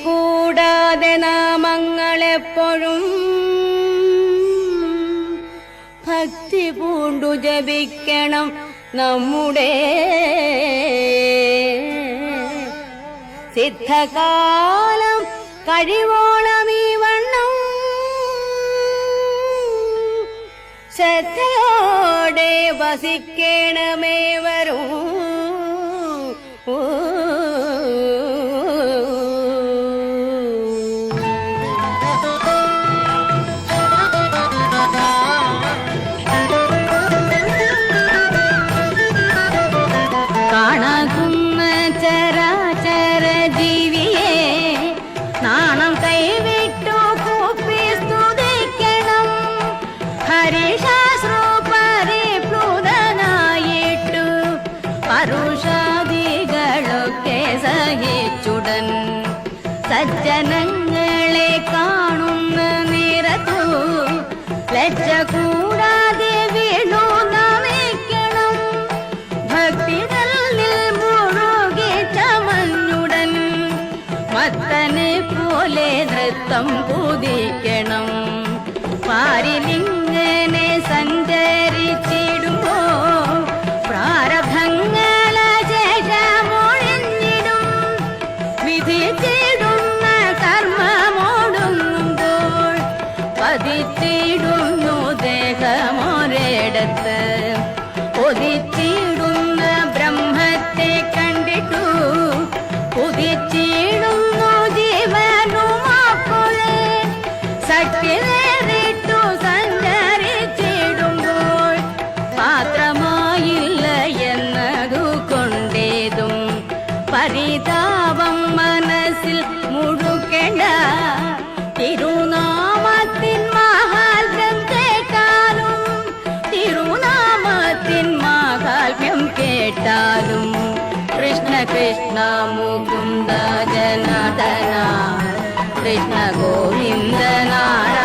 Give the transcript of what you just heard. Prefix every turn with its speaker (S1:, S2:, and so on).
S1: കൂടാതെ നാമങ്ങളെപ്പോഴും ഭക്തി പൂണ്ടു ജപിക്കണം നമ്മുടെ സിദ്ധകാലം കഴിവോളം ഈ വണ്ണം ശ്രദ്ധയോടെ വസിക്കണമേ വരൂ. കാണാകുന്ന ചരാചര ജീവിയെ നാണം കൈവിട്ടു കൂപ്പി സ്തുതിക്കണം. ഹരിശാസ്ത്രോ പരിപ്ലൂതനായിട്ടു പരുഷാദികളൊക്കെ സഹിച്ചുടൻ സജ്ജനങ്ങളെ കാണുന്ന നേരത്തു ലജ്ജ കൂടാതെ വീണു നമിക്കണം. ഭക്തി മത്തനെ പോലെ നൃത്തം കുതിക്കണം. പാരിലിങ്ങനെ സഞ്ചരിച്ചിടുമ്പോ പ്രാരബ്ധങ്ങള ജയമൊഴിഞ്ഞിടും. വിധിച്ചിടുന്ന കർമ്മമോടുമ്പോൾ പതിച്ചിടുന്നു ദേഹമൊരിടത്ത്. ഒതിച്ചിടുന്ന ബ്രഹ്മത്തെ കണ്ടിട്ടു ഉദിച്ചിടുന്നു ജീവനുമാപ്പോഴേ. ശക്തി നേരിട്ടു സഞ്ചരിച്ചിടുമ്പോൾ പാത്രമായില്ല എന്നതു കൊണ്ടേതും പരിതാപം മനസ്സിൽ മുഴുക്കേണ്ട. തിരുനാമത്തിൻ മഹാത്മ്യം കേട്ടാലും തിരുനാമത്തിൻ മഹാത്മ്യം കേട്ടാലും കൃഷ്ണ കൃഷ്ണ മുകുന്ദ ജനാർദ്ദന കൃഷ്ണ ഗോവിന്ദ നാരായണ